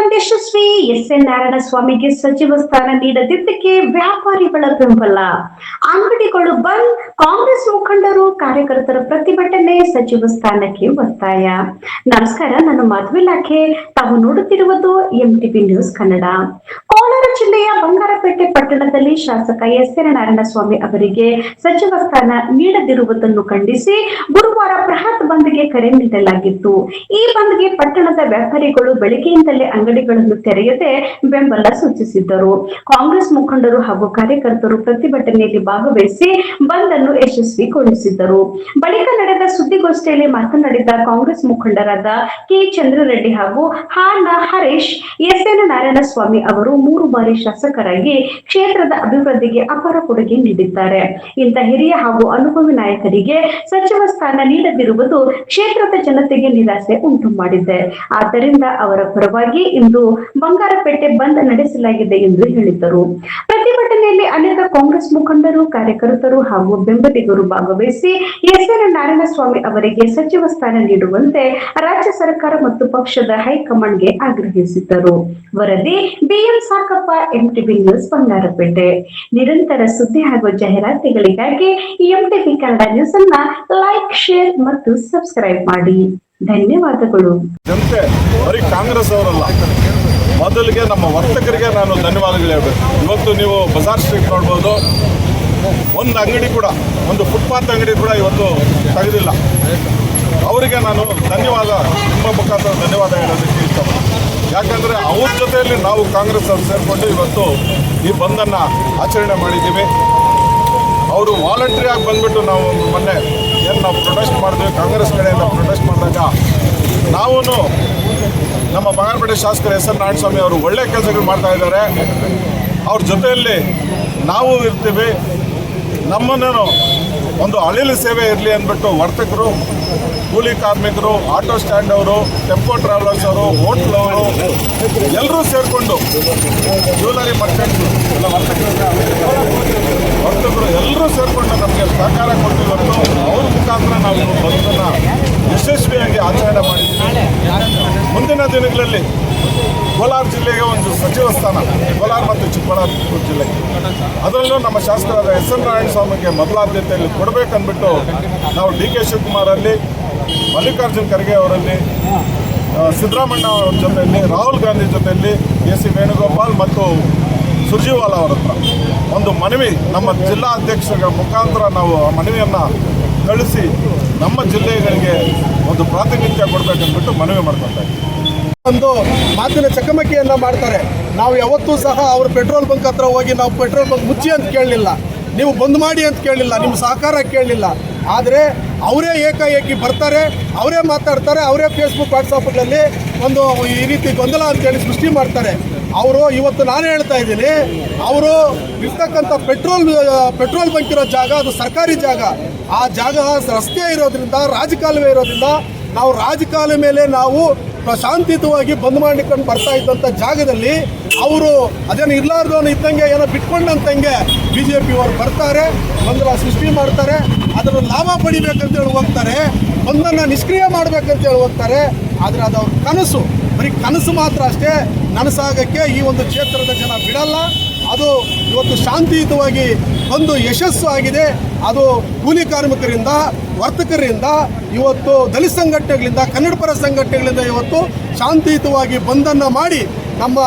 ಬಂದ್ ಯಶಸ್ವಿ ಎಸ್.ಎನ್. ನಾರಾಯಣಸ್ವಾಮಿಗೆ ಸಚಿವ ಸ್ಥಾನ ನೀಡದಿದ್ದಕ್ಕೆ ವ್ಯಾಪಾರಿಗಳ ಬೆಂಬಲ, ಅಂಗಡಿಗಳು ಬಂದ್, ಕಾಂಗ್ರೆಸ್ ಮುಖಂಡರು ಕಾರ್ಯಕರ್ತರ ಪ್ರತಿಭಟನೆ, ಸಚಿವ ಸ್ಥಾನಕ್ಕೆ ಒತ್ತಾಯ. ನಮಸ್ಕಾರ, ನಾನು ಮಧುವಿಲಾಖೆ. ತಾವು ನೋಡುತ್ತಿರುವುದು ಎಂಟಿವಿ ನ್ಯೂಸ್ ಕನ್ನಡ. ಕೋಲಾರ ಜಿಲ್ಲೆಯ ಬಂಗಾರಪೇಟೆ ಪಟ್ಟಣದಲ್ಲಿ ಶಾಸಕ ಎಸ್.ಎನ್. ನಾರಾಯಣಸ್ವಾಮಿ ಅವರಿಗೆ ಸಚಿವ ಸ್ಥಾನ ನೀಡದಿರುವುದನ್ನು ಖಂಡಿಸಿ ಗುರುವಾರ ಬೃಹತ್ ಬಂದ್ಗೆ ಕರೆ ನೀಡಲಾಗಿತ್ತು. ಈ ಬಂದ್ಗೆ ಪಟ್ಟಣದ ವ್ಯಾಪಾರಿಗಳು ಬೆಳಗ್ಗೆಯಿಂದಲೇ ಅಂಗಡಿಗಳನ್ನು ತೆರೆಯದೆ ಬೆಂಬಲ ಸೂಚಿಸಿದ್ದರು. ಕಾಂಗ್ರೆಸ್ ಮುಖಂಡರು ಹಾಗೂ ಕಾರ್ಯಕರ್ತರು ಪ್ರತಿಭಟನೆಯಲ್ಲಿ ಭಾಗವಹಿಸಿ ಬಂದ್ ಅನ್ನು ಯಶಸ್ವಿಗೊಳಿಸಿದ್ದರು. ಬಳಿಕ ನಡೆದ ಸುದ್ದಿಗೋಷ್ಠಿಯಲ್ಲಿ ಮಾತನಾಡಿದ ಕಾಂಗ್ರೆಸ್ ಮುಖಂಡರಾದ ಕೆ. ಚಂದ್ರರೆಡ್ಡಿ ಹಾಗೂ ಹರೀಶ್, ಎಸ್.ಎನ್. ನಾರಾಯಣಸ್ವಾಮಿ ಅವರು 3 ಬಾರಿ ಶಾಸಕರಾಗಿ ಕ್ಷೇತ್ರದ ಅಭಿವೃದ್ಧಿಗೆ ಅಪಾರ ಕೊಡುಗೆ ನೀಡಿದ್ದಾರೆ. ಇಂಥ ಹಿರಿಯ ಹಾಗೂ ಅನುಭವಿ ನಾಯಕರಿಗೆ ಸಚಿವ ಸ್ಥಾನ ನೀಡದಿರುವುದು ಕ್ಷೇತ್ರದ ಜನತೆಗೆ ನಿರಾಸೆ ಉಂಟು ಮಾಡಿದೆ. ಆದ್ದರಿಂದ ಅವರ ಪರವಾಗಿ ಇಂದು ಬಂಗಾರಪೇಟೆ ಬಂದ್ ನಡೆಸಲಾಗಿದೆ ಎಂದು ಹೇಳಿದರು. ಪ್ರತಿಭಟನೆಯಲ್ಲಿ ಅನೇಕ ಕಾಂಗ್ರೆಸ್ ಮುಖಂಡರು, ಕಾರ್ಯಕರ್ತರು ಹಾಗೂ ಬೆಂಬಲಿಗರು ಭಾಗವಹಿಸಿ ಎಸ್.ಎನ್. ನಾರಾಯಣಸ್ವಾಮಿ ಅವರಿಗೆ ಸಚಿವ ಸ್ಥಾನ ನೀಡುವಂತೆ ರಾಜ್ಯ ಸರ್ಕಾರ ಮತ್ತು ಪಕ್ಷದ ಹೈಕಮಾಂಡ್ಗೆ ಆಗ್ರಹಿಸಿದ್ದರು. ವರದಿ ಬಿಎಂ ಸಾಕಪ್ಪ, ಎಂಟಿವಿ ನ್ಯೂಸ್, ಬಂಗಾರಪೇಟೆ. ನಿರಂತರ ಸುದ್ದಿ ಹಾಗೂ ಜಾಹೀರಾತುಗಳಿಗಾಗಿ ಎಂಟಿವಿ ಕನ್ನಡ ನ್ಯೂಸ್ ಅನ್ನ ಲೈಕ್, ಶೇರ್ ಮತ್ತು ಸಬ್ಸ್ಕ್ರೈಬ್ ಮಾಡಿ. ಧನ್ಯವಾದಗಳು. ಜನತೆ ಬರೀ ಕಾಂಗ್ರೆಸ್ ಅವರಲ್ಲ, ಮೊದಲಿಗೆ ನಮ್ಮ ವರ್ತಕರಿಗೆ ನಾನು ಧನ್ಯವಾದಗಳು ಹೇಳಬೇಕು. ಇವತ್ತು ನೀವು ಬಜಾರ್ ಸ್ಟ್ರೀಟ್ ನೋಡ್ಬೋದು, ಒಂದು ಅಂಗಡಿ ಕೂಡ, ಒಂದು ಫುಟ್ಪಾತ್ ಅಂಗಡಿ ಕೂಡ ಇವತ್ತು ತೆಗೆದಿಲ್ಲ. ಅವರಿಗೆ ನಾನು ಧನ್ಯವಾದ, ನಿಮ್ಮ ಮುಖಾಂತರ ಧನ್ಯವಾದ ಹೇಳೋದಕ್ಕೆ ಇಷ್ಟಪಡ್ತೀನಿ. ಯಾಕಂದರೆ ಅವ್ರ ಜೊತೆಯಲ್ಲಿ ನಾವು ಕಾಂಗ್ರೆಸ್ ಅವರು ಸೇರಿಕೊಂಡು ಇವತ್ತು ಈ ಬಂದನ್ನು ಆಚರಣೆ ಮಾಡಿದ್ದೀವಿ. ಅವರು ವಾಲಂಟ್ರಿ ಆಗಿ ಬಂದುಬಿಟ್ಟು ನಾವು ಮೊನ್ನೆ ನಾವು ಪ್ರೊಟೆಸ್ಟ್ ಮಾಡಿದ್ವಿ, ಕಾಂಗ್ರೆಸ್ ಕಡೆಯಿಂದ ಪ್ರೊಟೆಸ್ಟ್ ಮಾಡಿದಾಗ ನಾವು ನಮ್ಮ ಬಂಗಾರಪೇಟೆ ಶಾಸಕರು ಎಸ್.ಎನ್. ನಾರಾಯಣಸ್ವಾಮಿ ಅವರು ಒಳ್ಳೆಯ ಕೆಲಸಗಳು ಮಾಡ್ತಾ ಇದ್ದಾರೆ, ಅವ್ರ ಜೊತೆಯಲ್ಲಿ ನಾವು ಇರ್ತೀವಿ. ನಮ್ಮನ್ನು ಒಂದು ಅಳಿಲು ಸೇವೆ ಇರಲಿ ಅಂದ್ಬಿಟ್ಟು ವರ್ತಕರು, ಕೂಲಿ ಕಾರ್ಮಿಕರು, ಆಟೋ ಸ್ಟ್ಯಾಂಡ್ ಅವರು, ಟೆಂಪೋ ಟ್ರಾವೆಲರ್ಸ್ ಅವರು, ಹೋಟ್ಲ್ ಅವರು ಎಲ್ಲರೂ ಸೇರಿಕೊಂಡು, ಜ್ಯುವೆಲರಿ ಮರ್ಚೆಂಟ್ಸ್ ಎಲ್ಲ ವರ್ತಕರು ಎಲ್ಲರೂ ಸೇರಿಕೊಂಡು ನಮಗೆ ಸಹಕಾರ ಕೊಟ್ಟಿವತ್ತು. ಅವ್ರ ಮುಖಾಂತರ ನಾವು ಬಂದನ್ನು ಯಶಸ್ವಿಯಾಗಿ ಆಚರಣೆ ಮಾಡಿದ್ದೀವಿ. ಮುಂದಿನ ದಿನಗಳಲ್ಲಿ ಕೋಲಾರ ಜಿಲ್ಲೆಗೆ ಒಂದು ಸಚಿವ ಸ್ಥಾನ, ಕೋಲಾರ ಮತ್ತು ಚಿಕ್ಕಬಳ್ಳಾಪುರ ಜಿಲ್ಲೆಗೆ, ಅದರಲ್ಲೂ ನಮ್ಮ ಶಾಸಕರಾದ ಎಸ್.ಎನ್. ನಾರಾಯಣಸ್ವಾಮಿಗೆ ಮೊದಲ ಆದ್ಯತೆಯಲ್ಲಿ ಕೊಡಬೇಕಂದ್ಬಿಟ್ಟು ನಾವು ಡಿ.ಕೆ. ಶಿವಕುಮಾರ್ ಅಲ್ಲಿ, ಮಲ್ಲಿಕಾರ್ಜುನ್ ಖರ್ಗೆ ಅವರಲ್ಲಿ, ಸಿದ್ದರಾಮಣ್ಣ ಅವ್ರ ಜೊತೆಯಲ್ಲಿ, ರಾಹುಲ್ ಗಾಂಧಿ ಜೊತೆಯಲ್ಲಿ, ಎ.ಸಿ. ವೇಣುಗೋಪಾಲ್ ಮತ್ತು ಸುರ್ಜಿವಾಲಾ ಅವರ ಹತ್ರ ಒಂದು ಮನವಿ, ನಮ್ಮ ಜಿಲ್ಲಾ ಅಧ್ಯಕ್ಷರ ಮುಖಾಂತರ ನಾವು ಆ ಮನವಿಯನ್ನು ಕಳಿಸಿ ನಮ್ಮ ಜಿಲ್ಲೆಗಳಿಗೆ ಒಂದು ಪ್ರಾತಿನಿಧ್ಯ ಕೊಡಬೇಕಂದ್ಬಿಟ್ಟು ಮನವಿ ಮಾಡ್ಕೊತಾ ಇದ್ದೀವಿ. ಒಂದು ಮಾತಿನ ಚಕಮಕಿಯನ್ನು ಮಾಡ್ತಾರೆ. ನಾವು ಯಾವತ್ತೂ ಸಹ ಅವ್ರ ಪೆಟ್ರೋಲ್ ಬಂಕ್ ಹತ್ರ ಹೋಗಿ ನಾವು ಪೆಟ್ರೋಲ್ ಬಂಕ್ ಮುಚ್ಚಿ ಅಂತ ಕೇಳಲಿಲ್ಲ, ನೀವು ಬಂದ್ ಮಾಡಿ ಅಂತ ಕೇಳಲಿಲ್ಲ, ನಿಮ್ಮ ಸಹಕಾರ ಕೇಳಲಿಲ್ಲ. ಆದರೆ ಅವರೇ ಏಕಾಏಕಿ ಬರ್ತಾರೆ, ಅವರೇ ಮಾತಾಡ್ತಾರೆ, ಅವರೇ ಫೇಸ್ಬುಕ್ ವಾಟ್ಸಪ್ಗಳಲ್ಲಿ ಒಂದು ಈ ರೀತಿ ಗೊಂದಲ ಅಂತೇಳಿ ಸೃಷ್ಟಿ ಮಾಡ್ತಾರೆ. ಅವರು ಇವತ್ತು ನಾನು ಹೇಳ್ತಾ ಇದ್ದೀನಿ, ಅವರು ಇರ್ತಕ್ಕಂಥ ಪೆಟ್ರೋಲ್ ಬಂಕ್ ಇರೋ ಜಾಗ ಅದು ಸರ್ಕಾರಿ ಜಾಗ. ಆ ಜಾಗ ರಸ್ತೆ ಇರೋದ್ರಿಂದ, ರಾಜಕಾಲುವೆ ಇರೋದ್ರಿಂದ ನಾವು ರಾಜಕಾಲುವೆ ಮೇಲೆ ನಾವು ಶಾಂತಿಯುತವಾಗಿ ಬಂದ್ ಮಾಡಿಕೊಂಡು ಬರ್ತಾ ಇದ್ದಂಥ ಜಾಗದಲ್ಲಿ ಅವರು ಅದೇನು ಇರ್ಲಾರ್ದವನು ಇದ್ದಂಗೆ ಏನೋ ಬಿಟ್ಕೊಂಡಂತಂಗೆ BJP ಅವರು ಬರ್ತಾರೆ, ಗೊಂದಲ ಸೃಷ್ಟಿ ಮಾಡ್ತಾರೆ, ಅದರ ಲಾಭ ಪಡಿಬೇಕಂತೇಳಿ ಹೋಗ್ತಾರೆ, ಬಂದನ್ನು ನಿಷ್ಕ್ರಿಯ ಮಾಡಬೇಕಂತೇಳಿ ಹೋಗ್ತಾರೆ. ಆದರೆ ಅದು ಅವ್ರ ಕನಸು, ಬರೀ ಕನಸು ಮಾತ್ರ ಅಷ್ಟೇ. ನನಸಾಗಕ್ಕೆ ಈ ಒಂದು ಕ್ಷೇತ್ರದ ಜನ ಬಿಡಲ್ಲ. ಅದು ಇವತ್ತು ಶಾಂತಿಯುತವಾಗಿ ಒಂದು ಯಶಸ್ಸು ಆಗಿದೆ. ಅದು ಕೂಲಿ ಕಾರ್ಮಿಕರಿಂದ, ವರ್ತಕರಿಂದ, ಇವತ್ತು ದಲಿತ ಸಂಘಟನೆಗಳಿಂದ, ಕನ್ನಡಪರ ಸಂಘಟನೆಗಳಿಂದ ಇವತ್ತು ಶಾಂತಿಯುತವಾಗಿ ಬಂದನ್ನು ಮಾಡಿ ನಮ್ಮ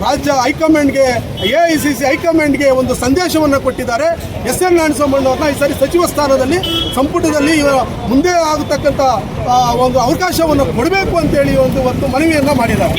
ರಾಜ್ಯ ಹೈಕಮಾಂಡ್ಗೆ, AICC ಹೈಕಮಾಂಡ್ಗೆ ಒಂದು ಸಂದೇಶವನ್ನು ಕೊಟ್ಟಿದ್ದಾರೆ. ಎಸ್.ಎನ್. ನಾರಾಯಣಸ್ವಾಮಿ ಅವ್ರನ್ನ ಈ ಸಾರಿ ಸಚಿವ ಸ್ಥಾನದಲ್ಲಿ, ಸಂಪುಟದಲ್ಲಿ ಮುಂದೆ ಆಗತಕ್ಕಂಥ ಒಂದು ಅವಕಾಶವನ್ನು ಕೊಡಬೇಕು ಅಂತೇಳಿ ಒಂದು ಮನವಿಯನ್ನು ಮಾಡಿದ್ದಾರೆ.